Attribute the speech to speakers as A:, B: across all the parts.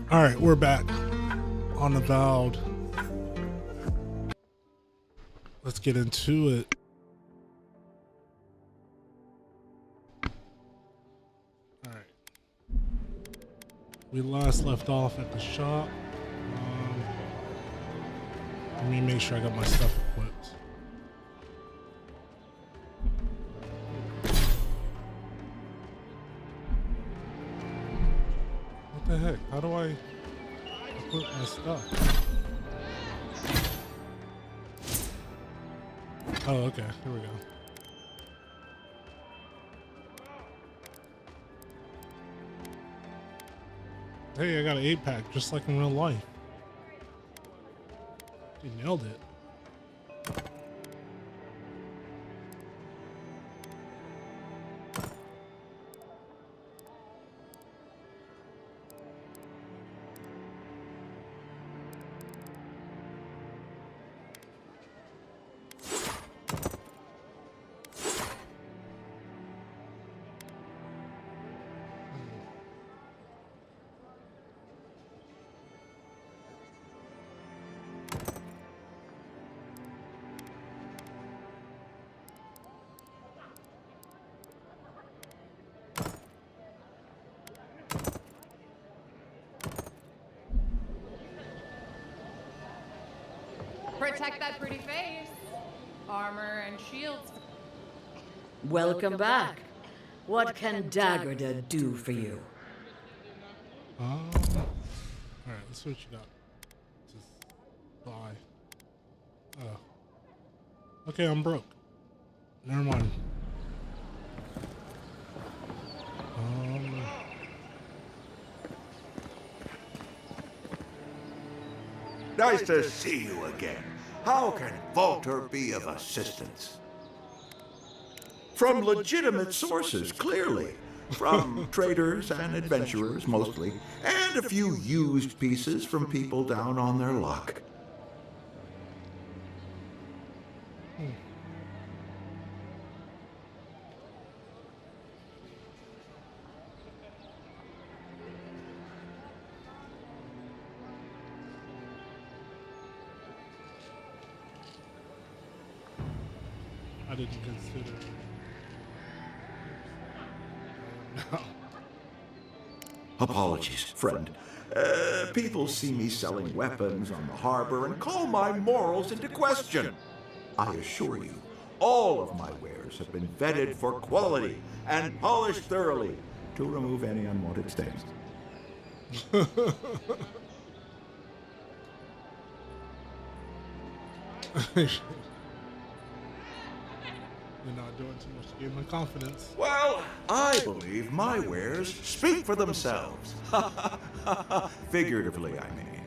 A: All right, we're back on Avowed. Let's get into it. All right. We last left off at the shop. Let me make sure I got my stuff equipped. What the heck? How do I equip my stuff? Oh, okay. Here we go. Hey, I got an 8-pack, just like in real life. You nailed it.
B: Protect that pretty face. Armor and shields.
C: Welcome back. What can Daggerda do for you?
A: Alright, let's see what you got. Just buy. Oh. Okay, I'm broke. Never mind.
D: Nice to see you again. How can Walter be of assistance? From legitimate sources, clearly. From traders and adventurers, mostly. And a few used pieces from people down on their luck.
A: I didn't consider. No.
D: Apologies, friend. People see me selling weapons on the harbor and call my morals into question. I assure you, all of my wares have been vetted for quality and polished thoroughly to remove any unwanted stains.
A: You're not doing too much to gain my confidence.
D: Well, I believe my wares speak for themselves. Figuratively, I mean.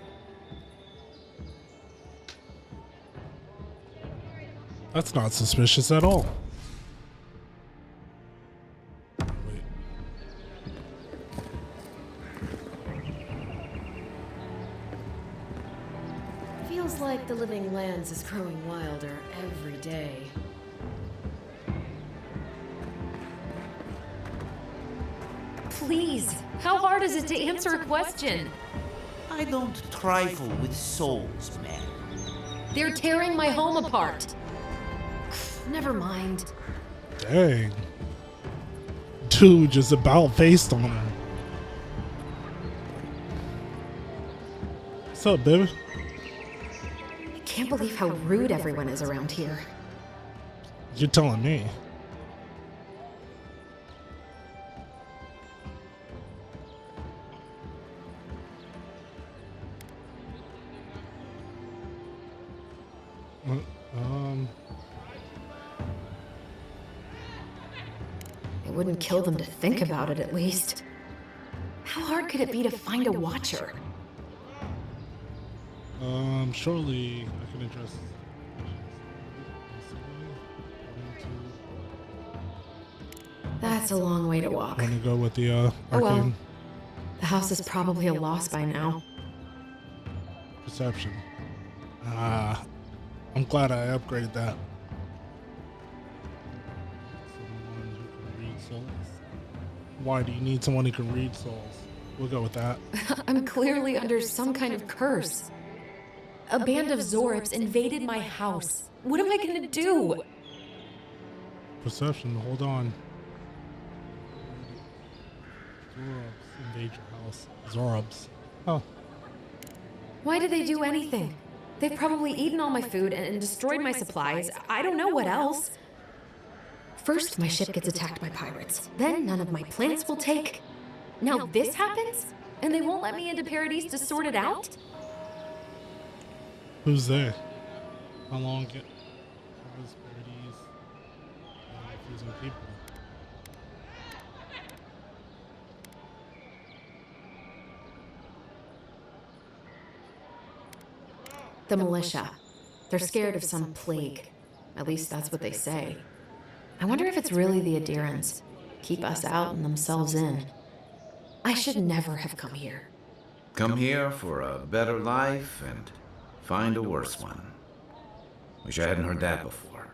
A: That's not suspicious at all. Wait.
E: Feels like the living lands is growing wilder every day.
F: Please, how hard is it to answer a question?
G: I don't trifle with souls, man.
F: They're tearing my home apart.
E: Never mind.
A: Dang. Dude just about faced on her. What's up, baby?
E: I can't believe how rude everyone is around here.
A: You're telling me.
E: It wouldn't kill them to think about it, at least. How hard could it be to find a watcher?
A: Surely I can address.
E: That's a long way to walk.
A: Want to go with the
E: Oh well.
A: arcane
E: The house is probably a loss by now.
A: perception? I'm glad I upgraded that. Someone who can read souls. Why do you need someone who can read souls? We'll go with that.
F: I'm clearly under some kind of curse. A band of Zorips invaded my house. What am I gonna do?
A: Perception, hold on. Zorobs invade your house. Zorobs. Oh.
F: Why did they do anything? They've probably eaten all my food and destroyed my supplies. I don't know what else.
E: First, my ship gets attacked by pirates. Then, none of my plants will take.
F: Now this happens? And they won't let me into Paradise to sort it out?
A: Who's there? How long it was Paradise? Confusing people.
E: The militia. They're scared of some plague. At least that's what they say. I wonder if it's really the Adirans. Keep us out and themselves in. I should never have come here.
H: Come here for a better life and find a worse one. Wish I hadn't heard that before.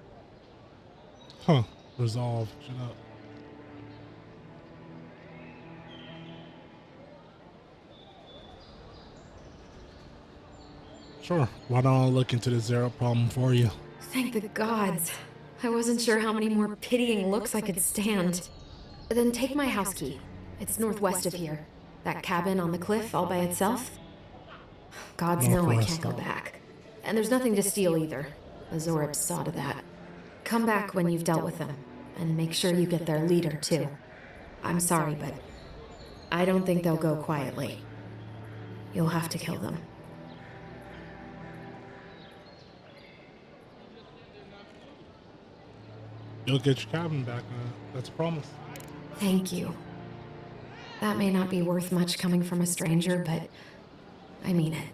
A: Huh. Resolve. Shut up. Sure. Why don't I look into the Zero problem for you?
E: Thank the gods. I wasn't sure how many more pitying looks I could stand. Then take my house key. It's northwest of here. That cabin on the cliff all by itself. Gods know I can't go back. And there's nothing to steal either. The Zorips saw to that. Come back when you've dealt with them. And make sure you get their leader, too. I'm sorry, but I don't think they'll go quietly. You'll have to kill them.
A: You'll get your cabin back. That's a promise.
E: Thank you. That may not be worth much coming from a stranger, but I mean it.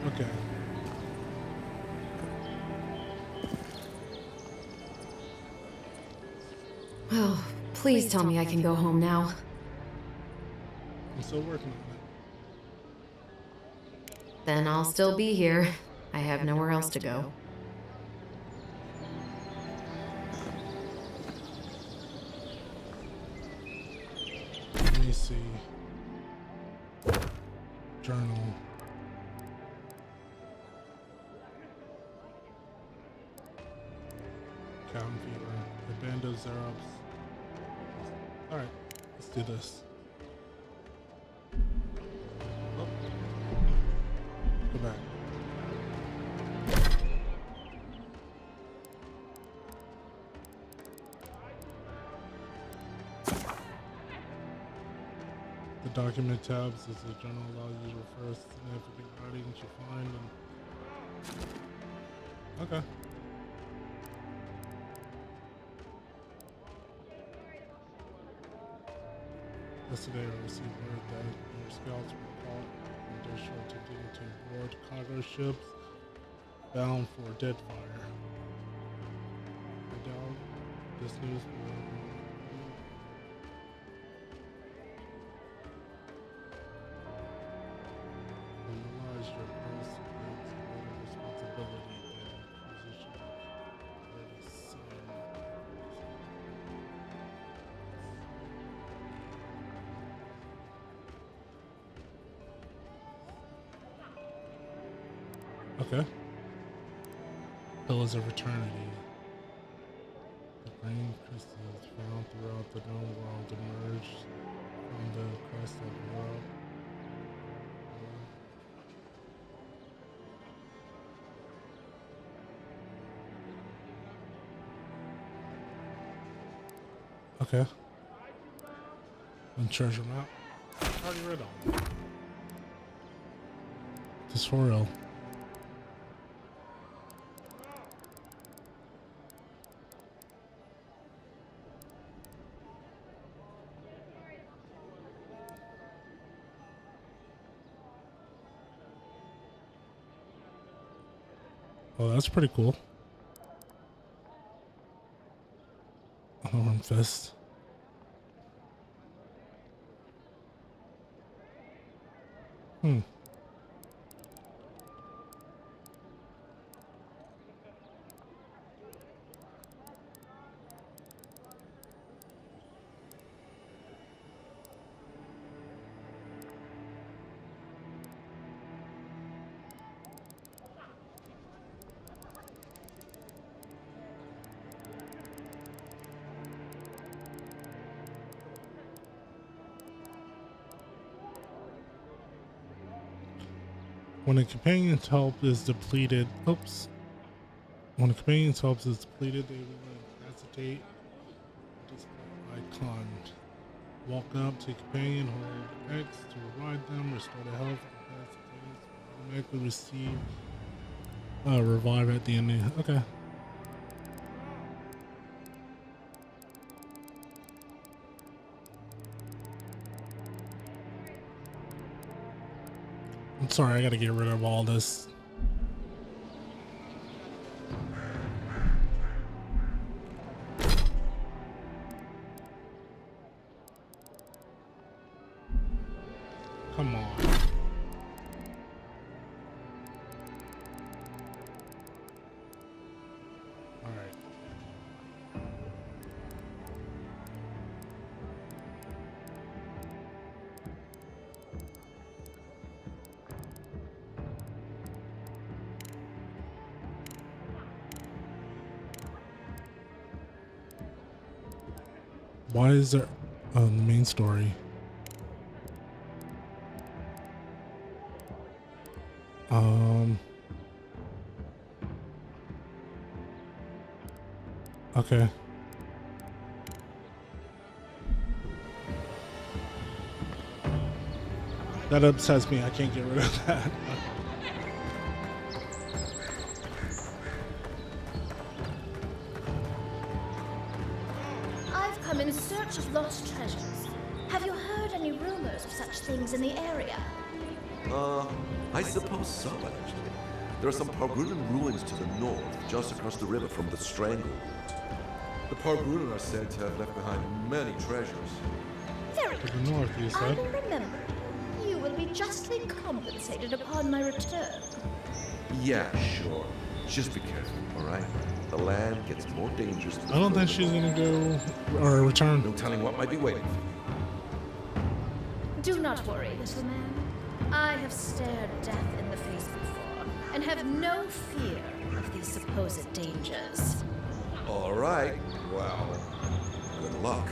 A: Okay.
E: Well, please tell me I can go home now.
A: I'm still working on
E: Then I'll still be here. I have nowhere else to go.
A: it. Let me see. Journal. Cabin fever. The band of Zerobs. Alright, let's do this. Oh. Go back. The document tabs is the journal allows you to refer to significant writings you find and okay. Yesterday I received word that your scouts were caught and they're short attempting to board cargo ships bound for Deadfire. I doubt this news will realize your post with greater responsibility than position already signed. Okay. Pillars of Eternity. The green crystals found throughout the known world emerged from the crest of Europe. Okay. And treasure map. I already read all. Tutorial. Oh, that's pretty cool. Horn Fist. Hmm. When a companion's help is depleted, when a companion's help is depleted, they will incapacitate display icon. Walk up to companion, hold X to revive them, restore the health, automatically receive revive at the end. Okay. I'm sorry, I gotta get rid of all this. Come on. All right. Why is there the main story? Okay. That upsets me. I can't get rid of that.
I: I've come in search of lost treasures. Have you heard any rumors of such things in the area?
J: I suppose so, actually. There are some Pargrunan ruins to the north, just across the river from the Stranglehold. The Pargrunan are said to have left behind many treasures.
I: Very
A: To
I: good.
A: the north, you
I: I
A: said.
I: will remember. You will be justly compensated upon my return.
J: Yeah, sure. Just be careful, all right? The land gets more dangerous.
A: I don't think she's gonna go or return.
J: No telling what might be waiting for you.
I: Do not worry, little man. I have stared death in the face before, and have no fear of these supposed dangers.
J: All right. Well, good luck.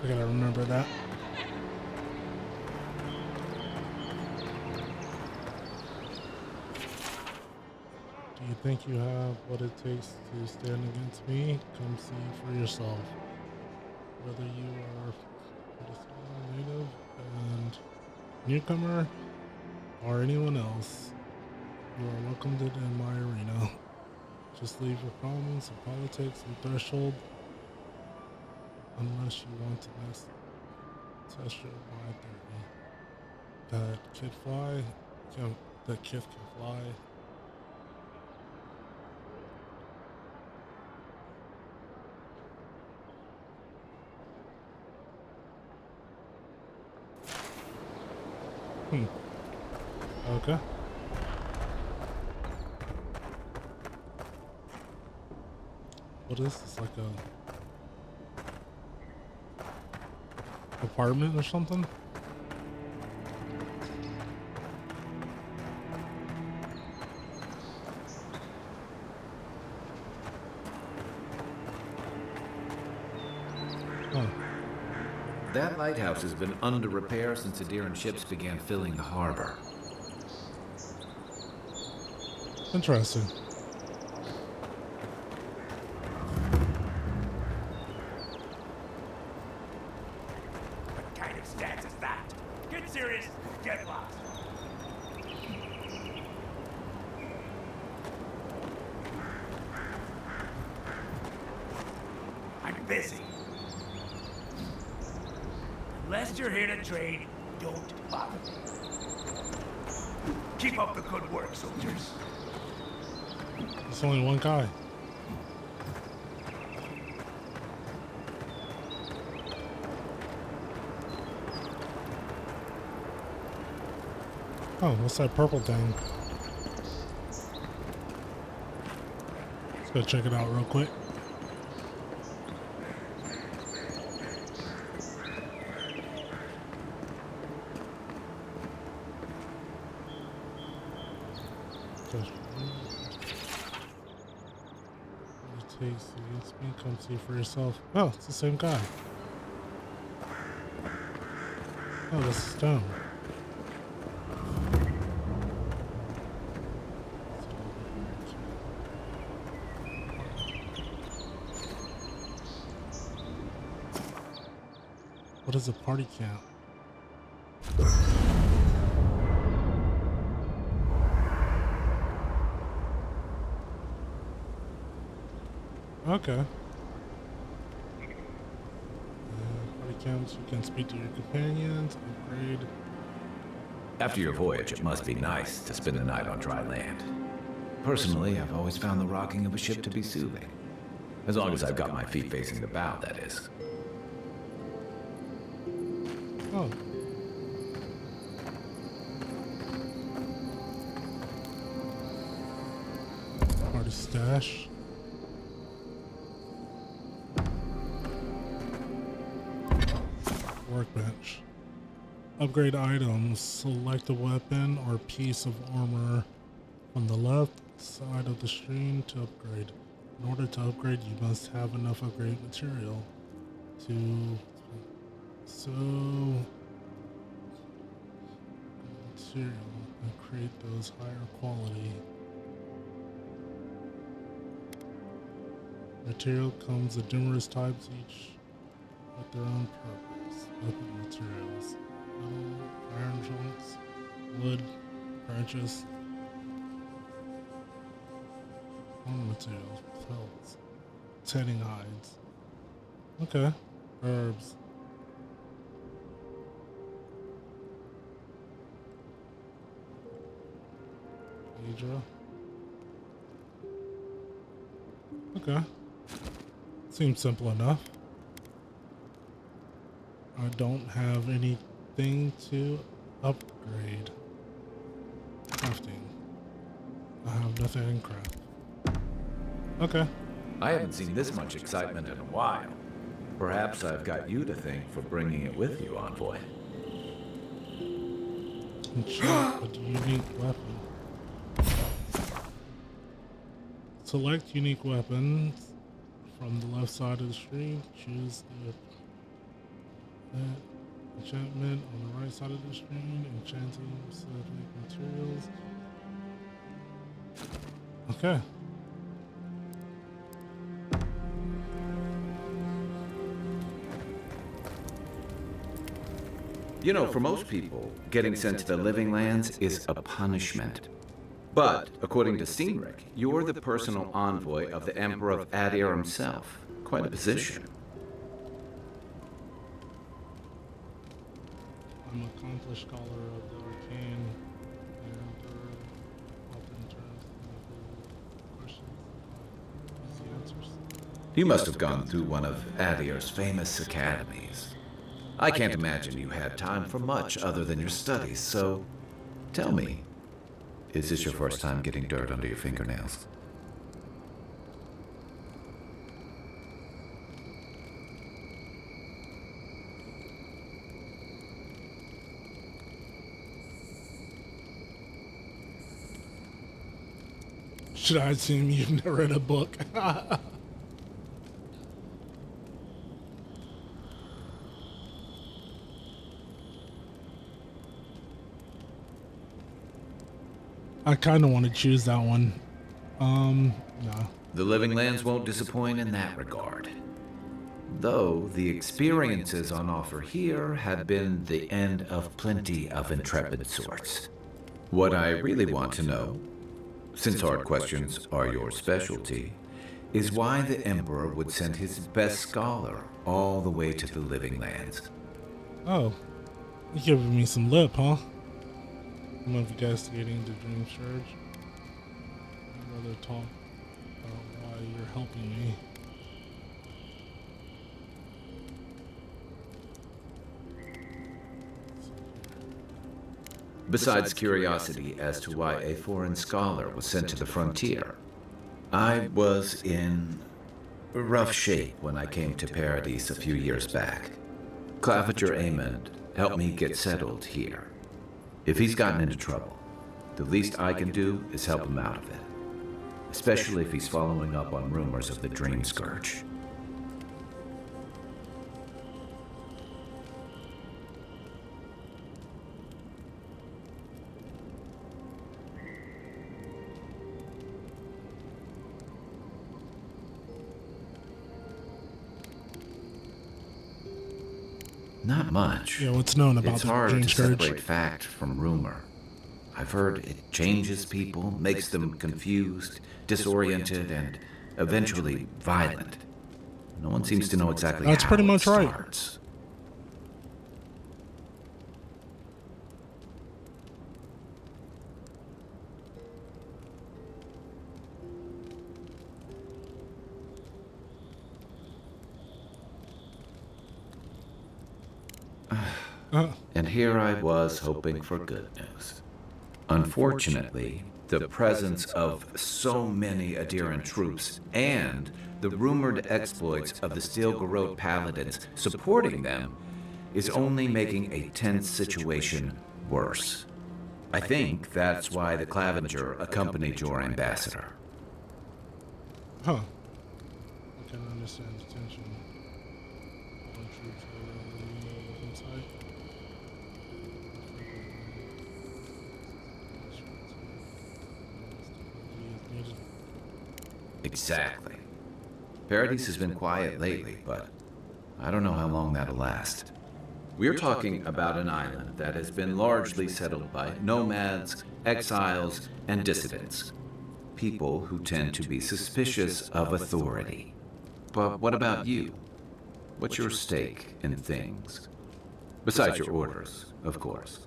A: I gotta remember that. Do you think you have what it takes to stand against me? Come see for yourself. Whether you are a native and newcomer or anyone else, you are welcomed in my arena. Just leave your problems and politics and threshold. Unless you want to test your mind theory. That kid can fly. Okay. What is this, like a apartment or something? Huh.
H: That lighthouse has been under repair since Adiran ships began filling the harbor.
A: Interesting.
K: What kind of stance is that? Get serious, get lost. I'm busy. Unless you're here to trade, don't bother me. Keep up the good work, soldiers.
A: There's only one guy. Oh, what's that purple thing? Let's go check it out real quick. Come see for yourself. Oh, it's the same guy. Oh, this is stone. What is a party camp? Okay. Party camps, you can speak to your companions, upgrade.
H: After your voyage, it must be nice to spend the night on dry land. Personally, I've always found the rocking of a ship to be soothing. As long as I've got my feet facing the bow, that is.
A: Oh. Party stash. Workbench. Upgrade items. Select a weapon or piece of armor from the left side of the screen to upgrade. In order to upgrade, you must have enough upgrade material to material and create those higher quality. Material comes in numerous types, each with their own purpose. Weapon materials: metal, iron joints, wood, branches. Home materials, pelts, tanning hides. Okay. Herbs. Hydra. Okay. Seems simple enough. I don't have anything to upgrade. Crafting. I have nothing in craft. Okay.
H: I haven't seen this much excitement in a while. Perhaps I've got you to thank for bringing it with you, Envoy.
A: Enchant a unique weapon. Select unique weapons from the left side of the screen. Choose the enchantment on the right side of the screen. Enchanting specific materials. Okay.
H: You know, for most people, getting sent to the Living Lands is a punishment. But, according to Steenrick, you're the personal envoy of the Emperor of Adir himself. Quite a position.
A: I'm an accomplished scholar of the arcane and often turns to questions easy answers.
H: You must have gone through one of Adir's famous academies. I can't imagine you had time for much other than your studies, so tell me, is this your first time getting dirt under your fingernails?
A: Should I assume you've never read a book? I kind of want to choose that one. No.
H: The Living Lands won't disappoint in that regard. Though the experiences on offer here have been the end of plenty of intrepid sorts. What I really want to know, since hard questions are your specialty, is why the Emperor would send his best scholar all the way to the Living Lands.
A: Oh, you're giving me some lip, huh? I'm investigating the Dream Surge. I'd rather talk about why you're helping me.
H: Besides curiosity as to why a foreign scholar was sent to the frontier, I was in rough shape when I came to Paradise a few years back. Claviger Amond helped me get settled here. If he's gotten into trouble, the least I can do is help him out of it. Especially if he's following up on rumors of the Dream Scourge. Not much.
A: Yeah, what's known about
H: it's
A: the
H: hard
A: Dream
H: to
A: Scourge?
H: separate fact from rumor. I've heard it changes people, makes them confused, disoriented, and eventually violent. No one seems to know exactly
A: That's
H: how
A: pretty
H: it
A: much right.
H: starts. And here I was hoping for good news. Unfortunately, the presence of so many Adiran troops and the rumored exploits of the Stilgarrote paladins supporting them is only making a tense situation worse. I think that's why the Claviger accompanied your ambassador.
A: Huh. I can understand the tension. One troops are inside.
H: Exactly. Paradise has been quiet lately, but I don't know how long that'll last. We're talking about an island that has been largely settled by nomads, exiles, and dissidents. People who tend to be suspicious of authority. But what about you? What's your stake in things? Besides your orders, of course.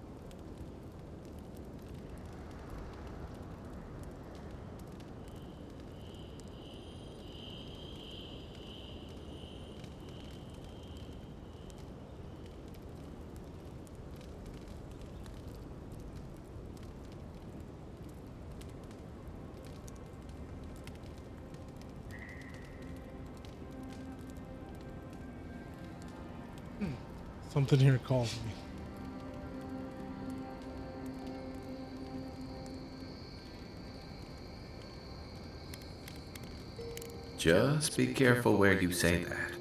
A: Something here calls me.
H: Just be careful where you say that.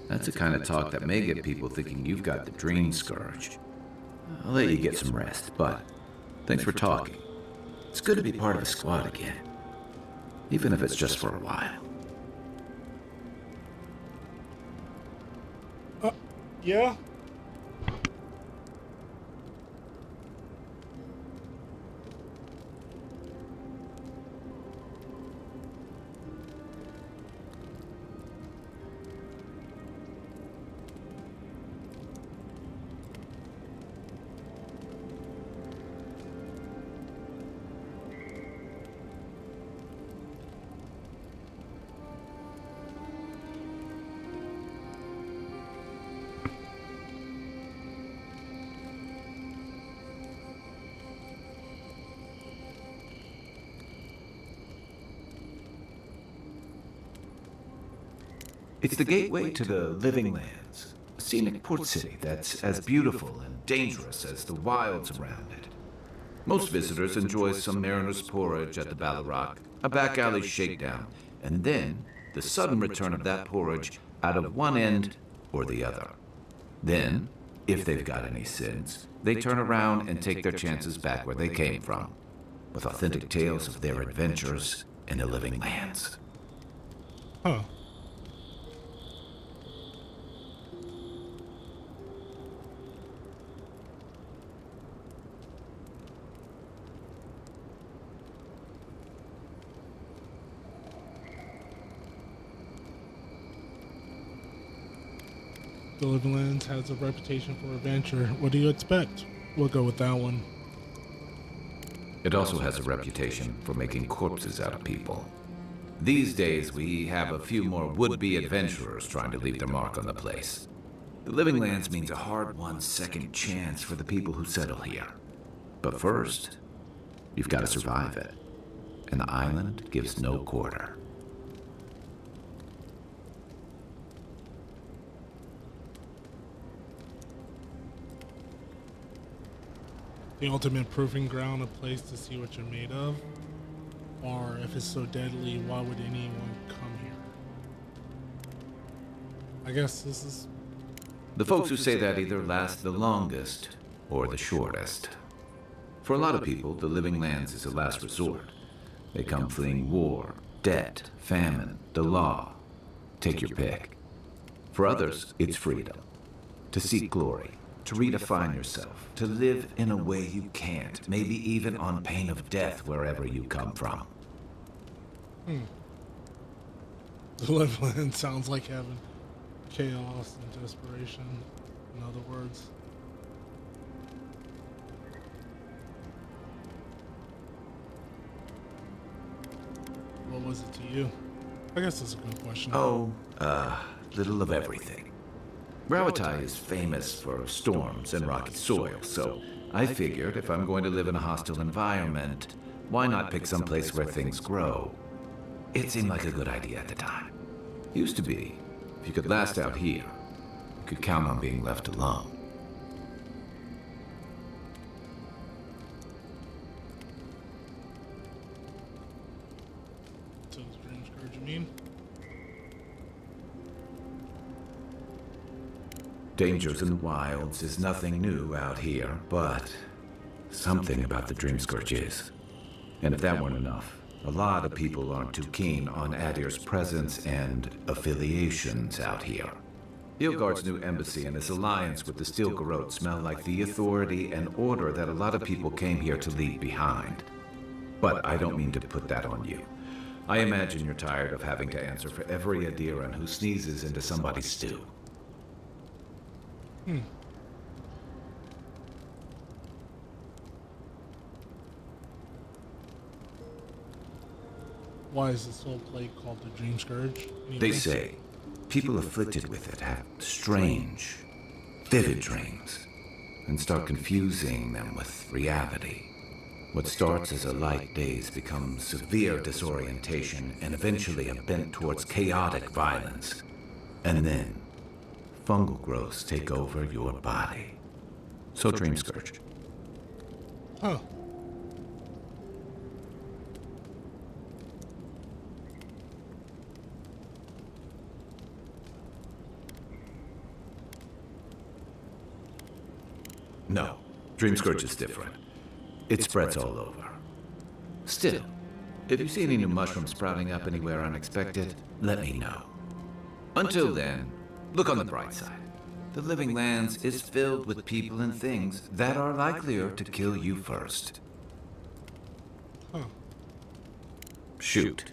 H: That's the kind of talk that may get people thinking you've got the Dream Scourge. I'll let you get some rest, but thanks for talking. It's good to be part of a squad again. Even if it's just for a while.
A: Yeah?
H: It's the gateway to the Living Lands, a scenic port city that's as beautiful and dangerous as the wilds around it. Most visitors enjoy some mariner's porridge at the Ballarrock, a back alley shakedown, and then the sudden return of that porridge out of one end or the other. Then, if they've got any sins, they turn around and take their chances back where they came from, with authentic tales of their adventures in the Living Lands.
A: Huh. The Living Lands has a reputation for adventure. What do you expect? We'll go with that one.
H: It also has a reputation for making corpses out of people. These days, we have a few more would-be adventurers trying to leave their mark on the place. The Living Lands means a hard-won second chance for the people who settle here. But first, you've got to survive it. And the island gives no quarter.
A: The ultimate proving ground, a place to see what you're made of. Or if it's so deadly, why would anyone come here? I guess this is...
H: The folks who say that either last the longest or the shortest. For a lot of people, the Living Lands is a last resort. They come fleeing war, debt, famine, the law. Take your pick. For others, it's freedom. To seek glory, to redefine yourself, to live in a way you can't, maybe even on pain of death wherever you come from.
A: The Liveland sounds like heaven. Chaos and desperation, in other words. What was it to you? I guess that's a good question.
H: Little of everything. Rawatai is famous for storms and rocky soil, so I figured if I'm going to live in a hostile environment, why not pick some place where things grow? It seemed like a good idea at the time. Used to be. If you could last out here, you could count on being left alone.
A: So it's Dream Scourge, you mean?
H: Dangers in the wilds is nothing new out here, but something about the Dream Scourge is. And if that weren't enough, a lot of people aren't too keen on Adir's presence and affiliations out here. Ilgard's new embassy and his alliance with the Steel Garrote smell like the authority and order that a lot of people came here to leave behind. But I don't mean to put that on you. I imagine you're tired of having to answer for every Adiran who sneezes into somebody's stew.
A: Why is this whole plague called the Dream Scourge? Anyway?
H: They say people afflicted with it have strange, vivid dreams and start confusing them with reality. What starts as a light daze becomes severe disorientation and eventually a bent towards chaotic violence. And then, fungal growths take over your body. So Dream Scourge.
A: Huh.
H: No, Dream Scourge is different. It spreads all over. Still, if you see any new mushrooms sprouting up anywhere unexpected, let me know. Until then, look on the bright side. The Living Lands is filled with people and things that are likelier to kill you first.
A: Huh.
H: Shoot.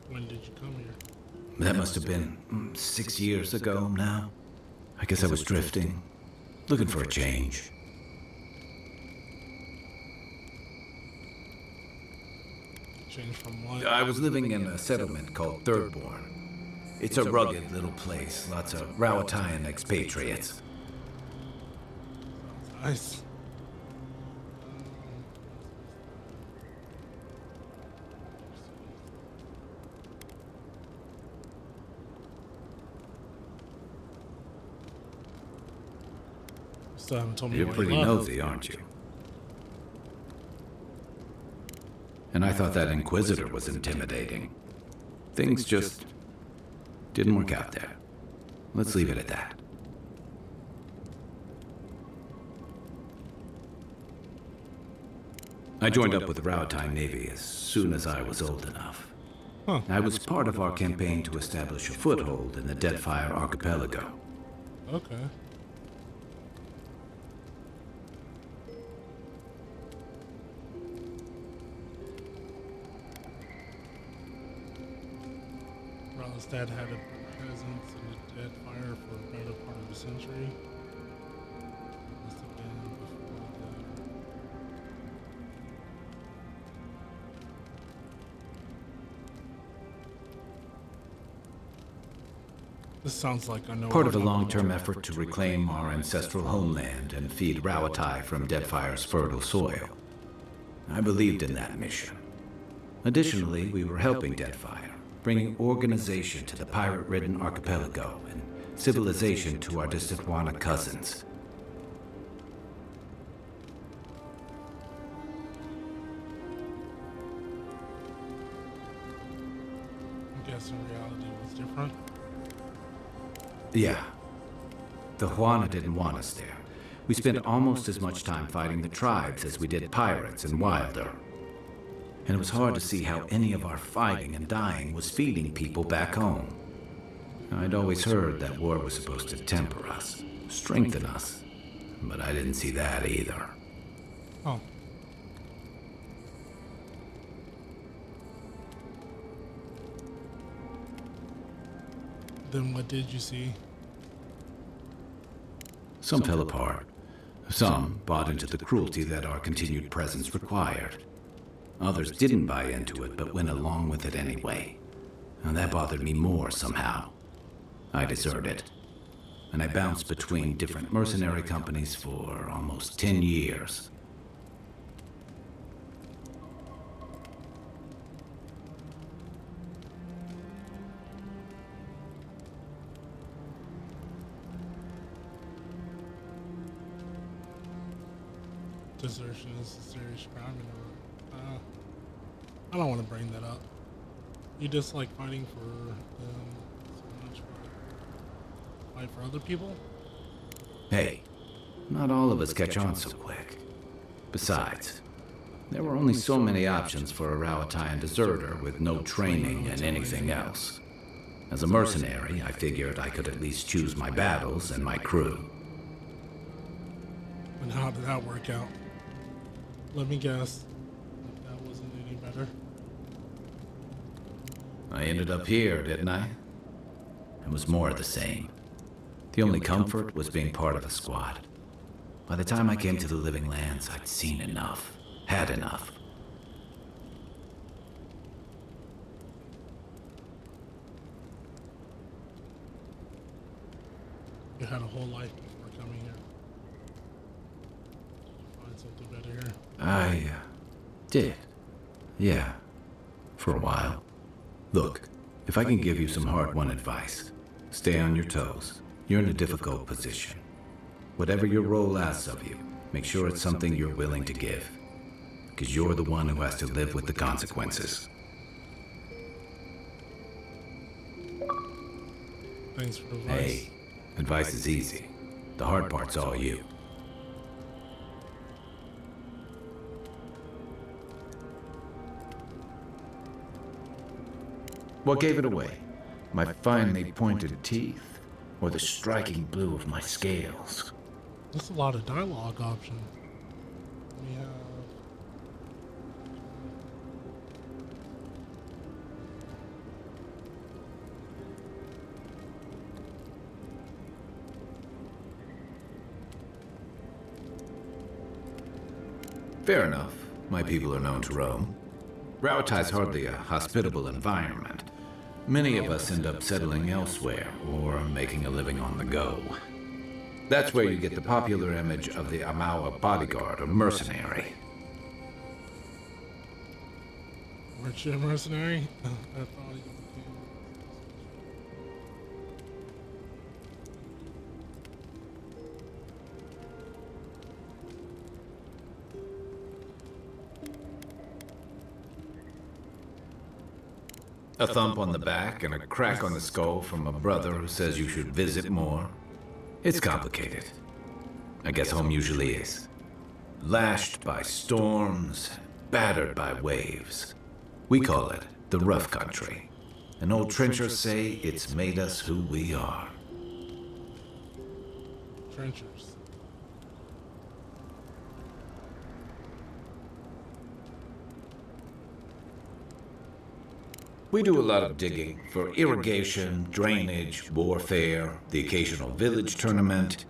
A: When did you come here?
H: That must have been 6 years ago now. I guess I was drifting, looking for a change.
A: Change from what?
H: I was living in a settlement called Thirdborn. It's a rugged little place, lots of Rawatayan expatriates.
A: Nice. Still haven't told me
H: You're
A: why
H: pretty
A: you left.
H: nosy, aren't you? And I thought that Inquisitor was intimidating. Things just didn't work out there. Let's leave it at that. I joined up with the Rawatayan Navy as soon as I was old enough.
A: Huh.
H: I was part of our campaign to establish a foothold in the Deadfire Archipelago.
A: Okay. His dad had a presence in the dead fire for a better part of a century. Must have been before the... This sounds like I know...
H: Part of a long-term effort to reclaim our ancestral homeland and feed Rawatai from Deadfire's fertile soil. I believed in that mission. Additionally, we were helping Deadfire, bringing organization to the pirate-ridden archipelago and civilization to our distant Wana cousins.
A: I'm guessing reality was different.
H: Yeah. The Juana didn't want us there. We spent almost as much time fighting the tribes as we did pirates and Wilder. And it was hard to see how any of our fighting and dying was feeding people back home. I'd always heard that war was supposed to temper us, strengthen us, but I didn't see that either.
A: Oh. Then what did you see?
H: Some fell apart. Some bought into the cruelty that our continued presence required. Others didn't buy into it, but went along with it anyway. And that bothered me more somehow. I deserted. And I bounced between different mercenary companies for almost 10 years.
A: Desertion is a serious crime. I don't want to bring that up. You just like fighting for them so much, but fight for other people?
H: Hey, not all of us catch on so quick. Besides, there were only so many options for a Rawatayan deserter with no training and anything else. As a mercenary, I figured I could at least choose my battles and my crew.
A: And how did that work out? Let me guess. That wasn't any better.
H: I ended up here, didn't I? It was more of the same. The only comfort was being part of a squad. By the time I came to the Living Lands, I'd seen enough. Had enough.
A: You had a whole life before coming here. Did you find something better here?
H: I did. Yeah. For a while. Look, if I can give you some hard-won advice, stay on your toes. You're in a difficult position. Whatever your role asks of you, make sure it's something you're willing to give. Because you're the one who has to live with the consequences.
A: Thanks for advice.
H: Hey, advice is easy. The hard part's all you. What gave it away? My finely pointed teeth? Or the striking blue of my scales?
A: That's a lot of dialogue option. We have...
H: Fair enough. My people are known to roam. Rawatai's hardly a hospitable environment. Many of us end up settling elsewhere, or making a living on the go. That's where you get the popular image of the Amawa bodyguard or mercenary.
A: Weren't you a mercenary? I thought you became...
H: A thump on the back and a crack on the skull from a brother who says you should visit more. It's complicated. I guess home usually is. Lashed by storms, battered by waves. We call it the rough country. And old trenchers say it's made us who we are.
A: Trenchers.
H: We do a lot of digging for irrigation, drainage, warfare, the occasional village tournament.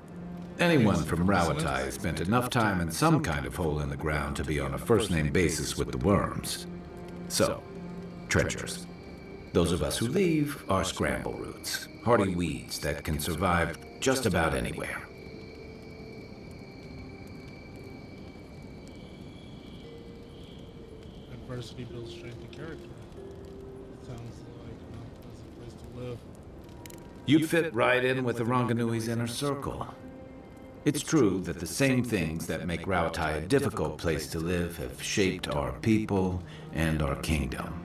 H: Anyone from Rawatai spent enough time in some kind of hole in the ground to be on a first-name basis with the worms. So, trenchers. Those of us who leave are scramble roots, hardy weeds that can survive just about anywhere.
A: Adversity builds strength and character. Sounds like an unpleasant place to live.
H: You'd fit right in with the Ronganui's inner circle. It's true that the same things that make Rawatai a difficult place to live have shaped our people and our kingdom.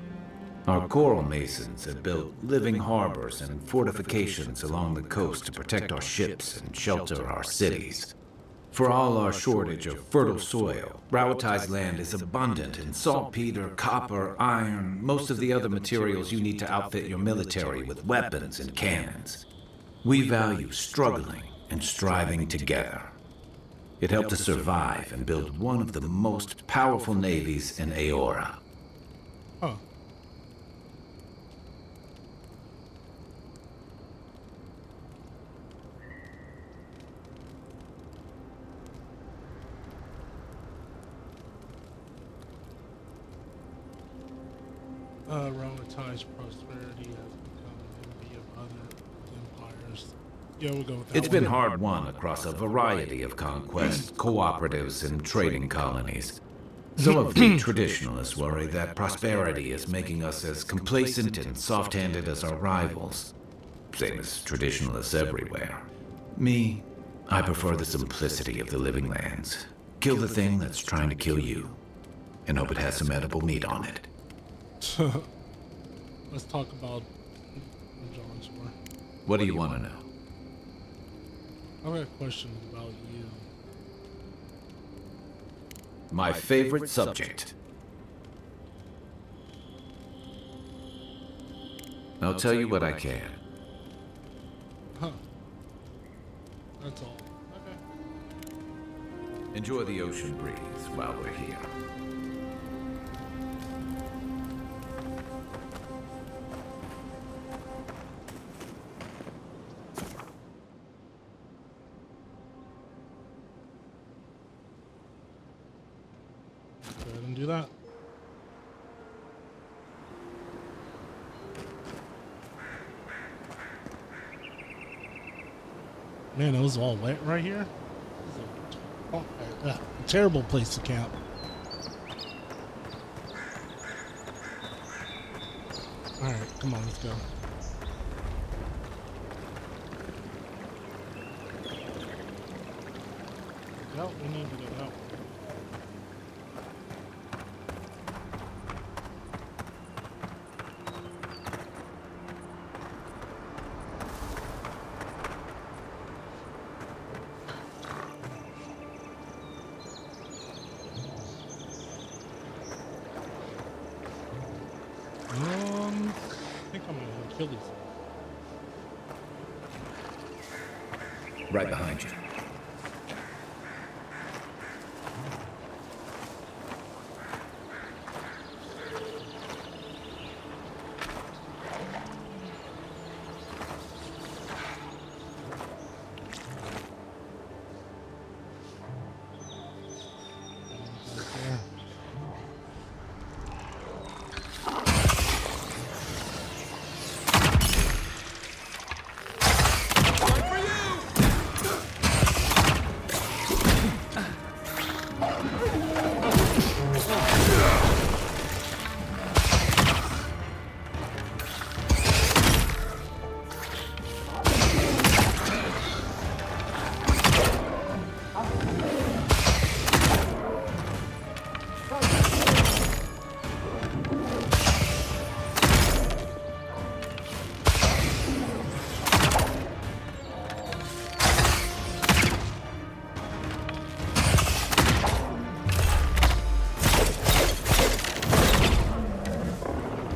H: Our coral masons have built living harbors and fortifications along the coast to protect our ships and shelter our cities. For all our shortage of fertile soil, Rawatai's land is abundant in saltpeter, copper, iron, most of the other materials you need to outfit your military with weapons and cannons. We value struggling and striving together. It helped us survive and build one of the most powerful navies in Aora.
A: Huh. Rawatai's prosperity has become envy of other empires. Yeah, we'll go with that.
H: It's been hard won across a variety of conquests, cooperatives, and trading colonies. Some of the traditionalists worry that prosperity is making us as complacent and soft-handed as our rivals. Same as traditionalists everywhere. Me, I prefer the simplicity of the living lands. Kill the thing that's trying to kill you, and hope it has some edible meat on it.
A: Let's talk about John's war.
H: What do you want to know?
A: I've got a question about you.
H: My favorite subject. I'll tell you what I can.
A: Huh. That's all. Okay.
H: Enjoy the ocean breeze while we're here.
A: Go ahead and do that. Man, it was all wet right here. This is a terrible place to camp. All right, come on, let's go. Yep, we need to get out. I think I'm gonna kill these.
H: Right behind you.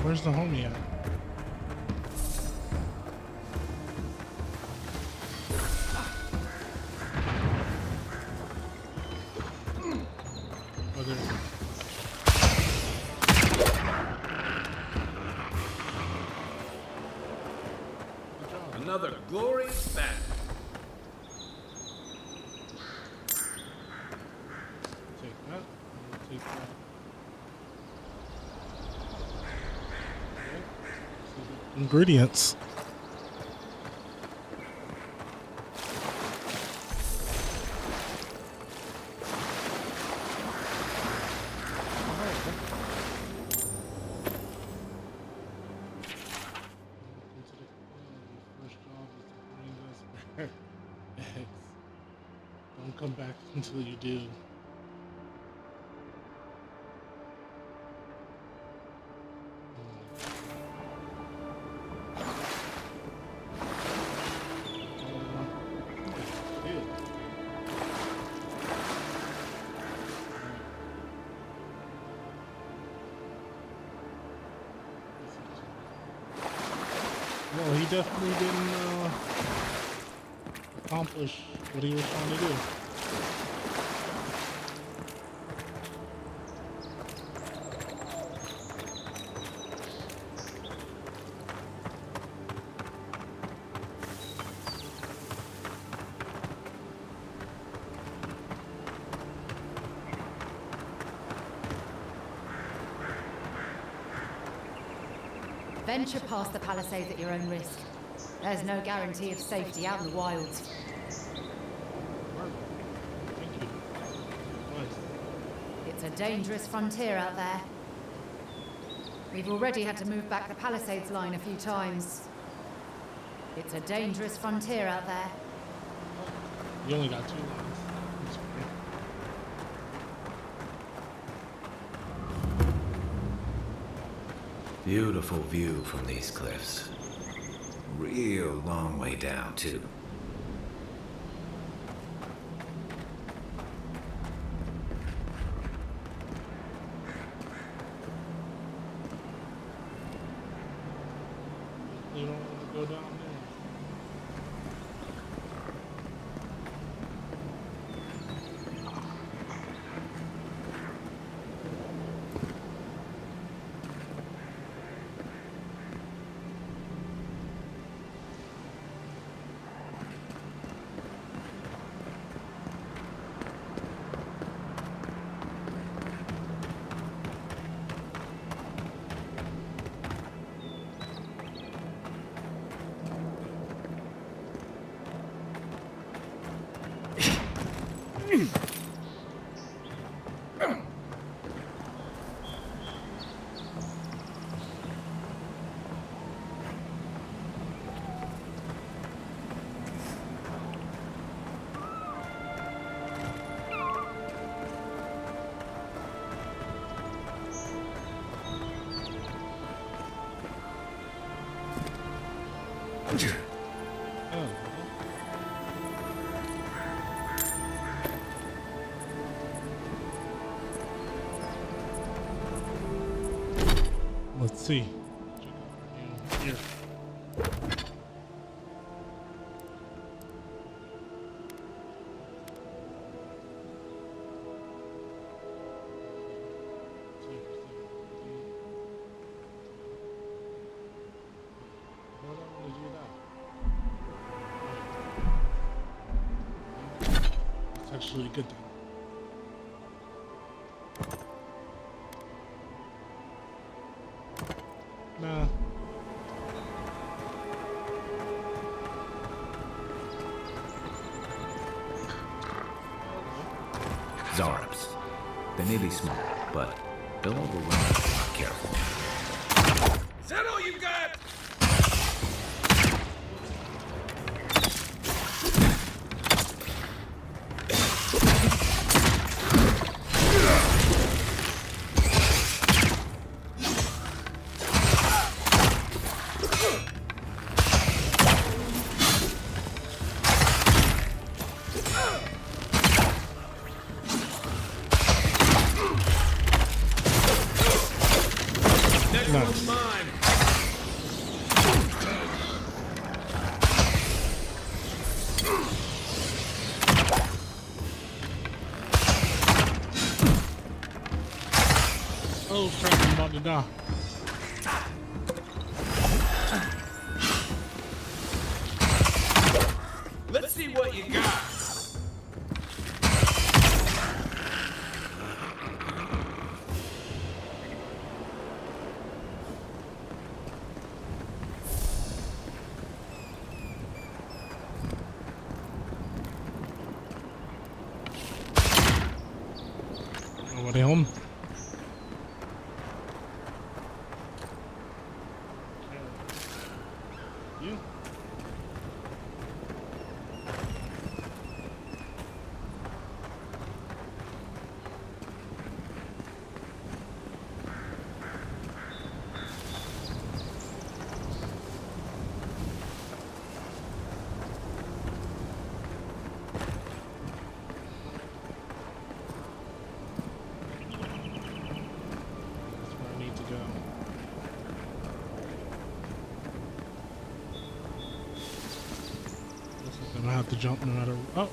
H: Where's the homie at? Oh, there he is. another glorious battle.
A: Take that. We'll take that. Okay. So the ingredients. Don't come back until you do. Well, he definitely didn't accomplish what he was trying to do.
B: Venture past the palisades at your own risk. There's no guarantee of safety out in the wilds.
A: Thank you. Nice.
B: It's a dangerous frontier out there. We've already had to move back the palisades line a few times. It's a dangerous frontier out there.
A: You only got 2 lines. That's okay.
H: Beautiful view from these cliffs. Real long way down, too.
A: You don't want to go down there. Let's see. Here. It's actually a good thing. Nah.
H: Zarps. They may be small, but they'll overrun us if we're not careful.
K: Is that all you got?
A: Nice.
K: Mine.
A: Oh crap, I'm about to die.
K: see what you got.
A: Nobody home. You? That's where I need to go. Guess I'm gonna have to jump no matter. Oh.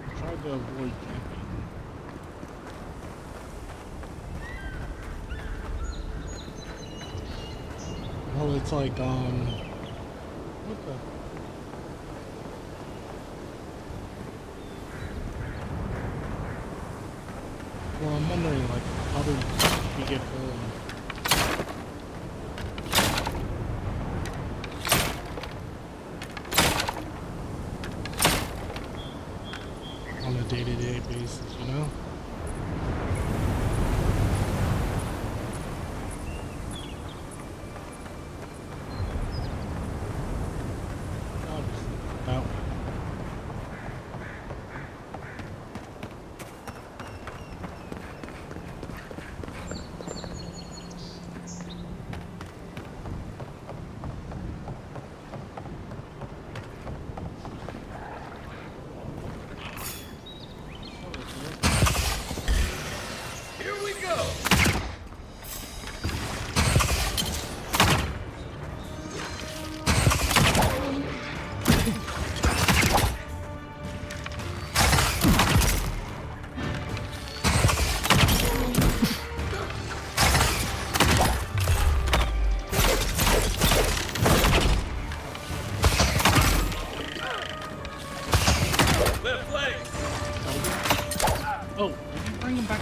A: I tried to avoid jumping. Well, it's like what the? Well, I'm wondering, like, how do we get home? On a day-to-day basis, you know? Obviously, that way.
K: Here we go. Left leg.
A: Oh, did you bring him back?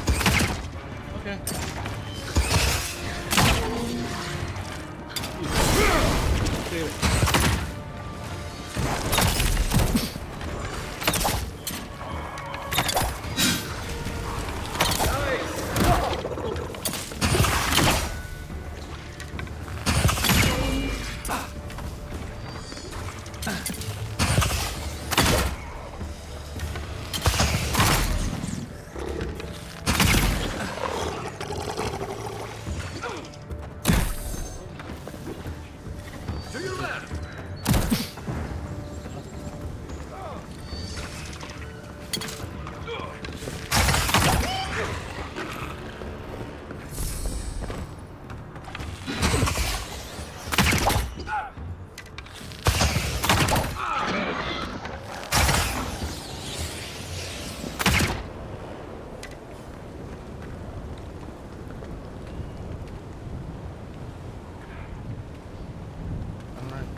A: Okay. Save it.
K: To your left.
A: Alright.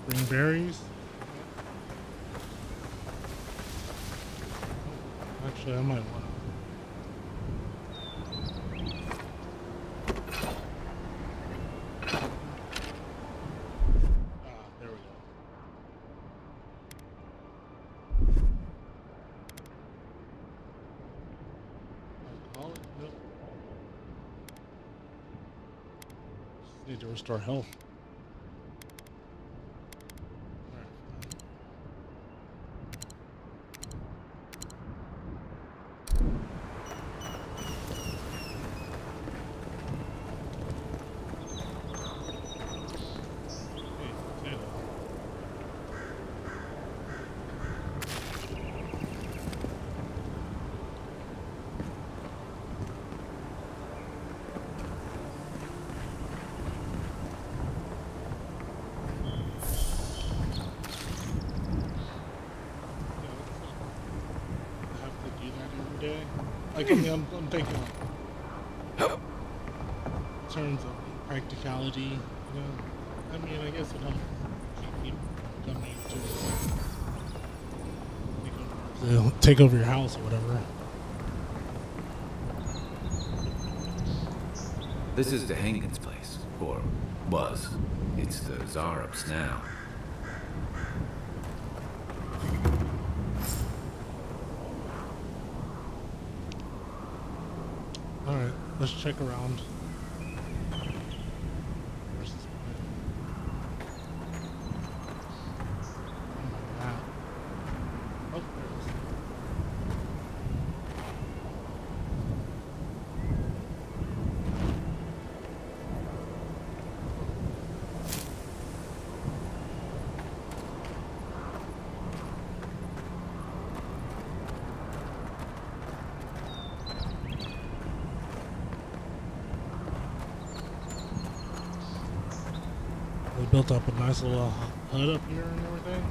A: Spring berries. Actually, I might want to. There we go. Alcoholic? Nope. Just need to restore health. Alright. Hey, potato. every day. Like, I'm thinking like, in terms of practicality, you know. I mean, I guess it helps keep people coming to take over your house or whatever.
H: This is the Hankins place, or was. It's the Zarups now.
A: Alright, let's check around. Where's this map? Oh, there it is. They built up a nice little hut up here and everything.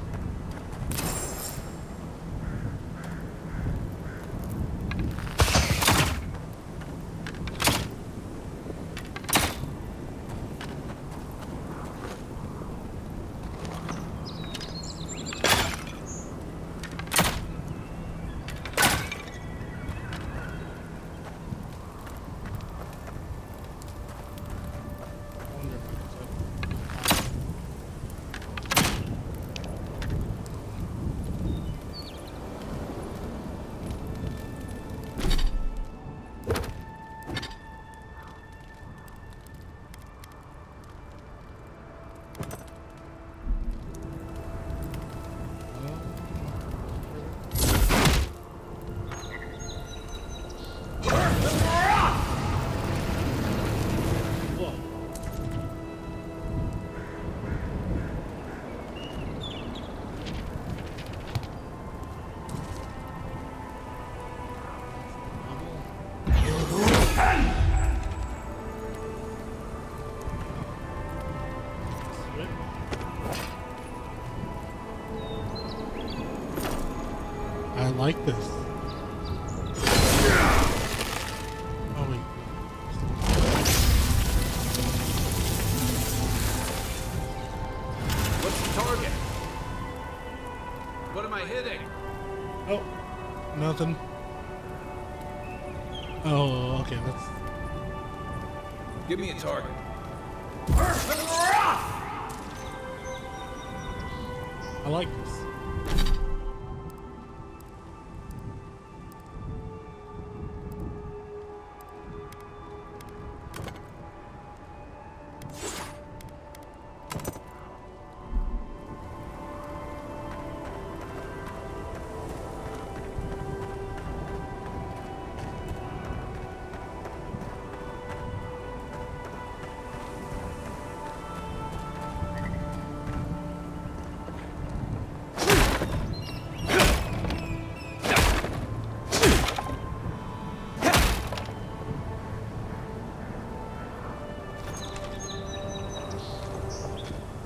A: I like this. Oh wait.
H: What's the target? What am I hitting?
A: Oh, nothing. Oh, okay, that's...
H: Give me a target.
A: I like this.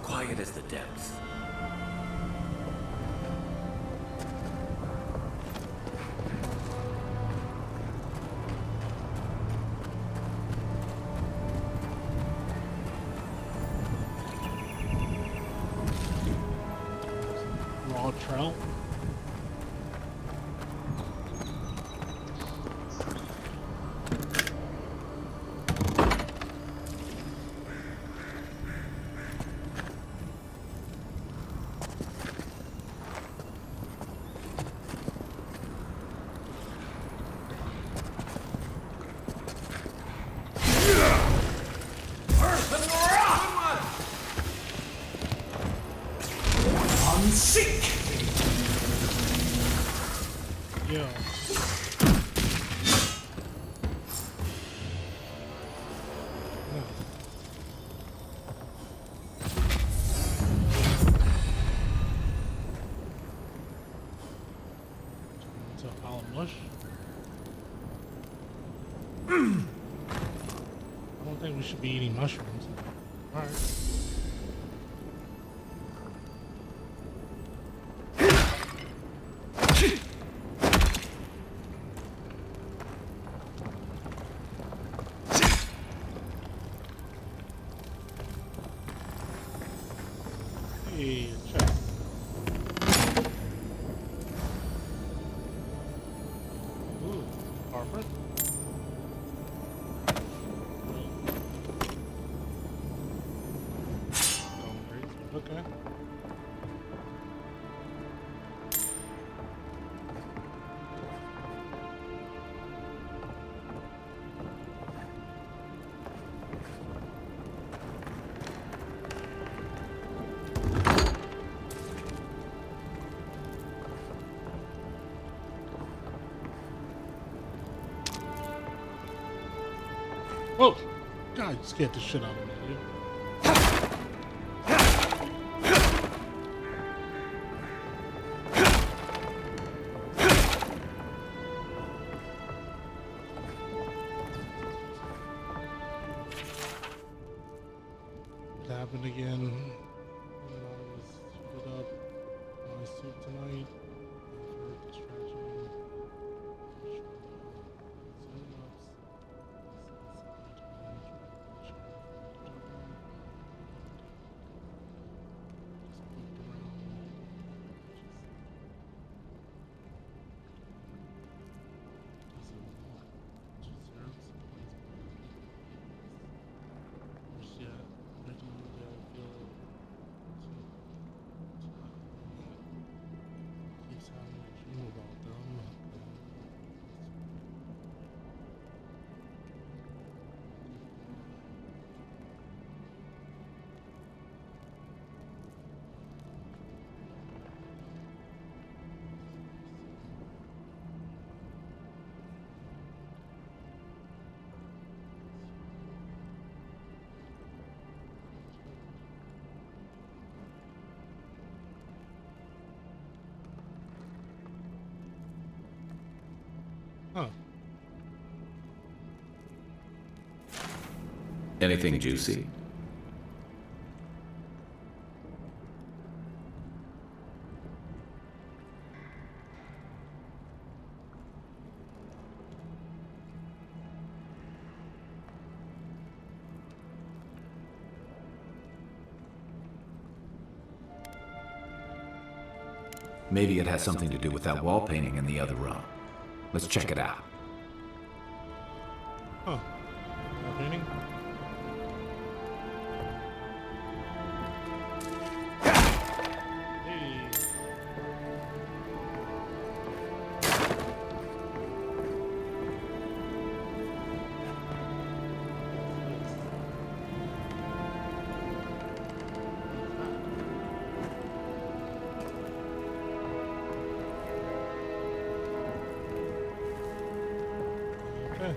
G: Quiet as the depths.
A: Raw trout.
K: Seek!
A: Yeah. It's a pile of mush. I don't think we should be eating mushrooms. Alright. apartment. Okay. Whoa! God, you scared the shit out of me, dude. It happened again when I was put up in my suit tonight. For distraction. Synapse. Huh.
H: Anything juicy? Maybe it has something to do with that wall painting in the other room. Let's check it out.
A: Huh. Painting? Hey. Okay.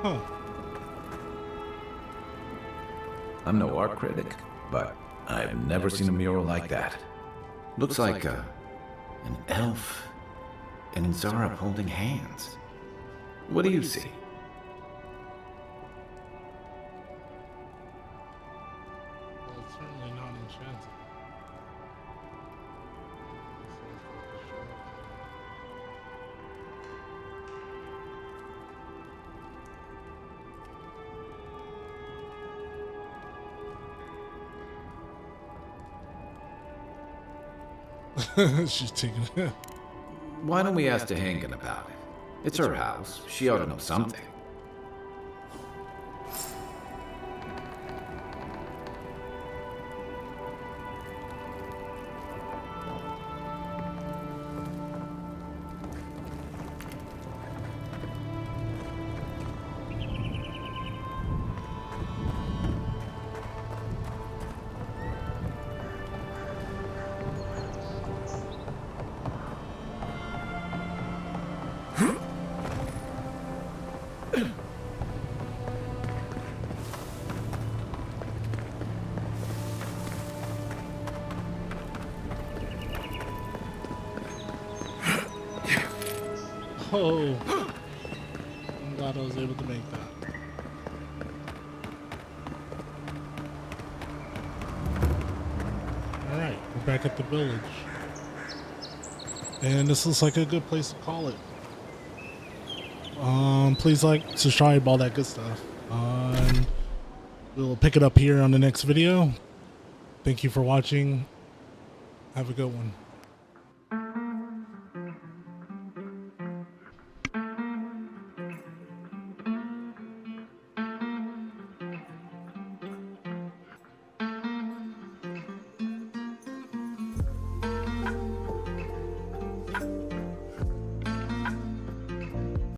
A: Huh.
H: I'm no art critic, but I've never seen a mural like that. Looks like an elf and Zara holding hands. What do you see?
A: Well, it's certainly not enchanted. She's taking it.
H: Why don't we ask Tehangan about it? It's her house. She ought to know something.
A: Oh, I'm glad I was able to make that. All right, we're back at the village. And this looks like a good place to call it. Please like, subscribe, all that good stuff. And we'll pick it up here on the next video. Thank you for watching. Have a good one.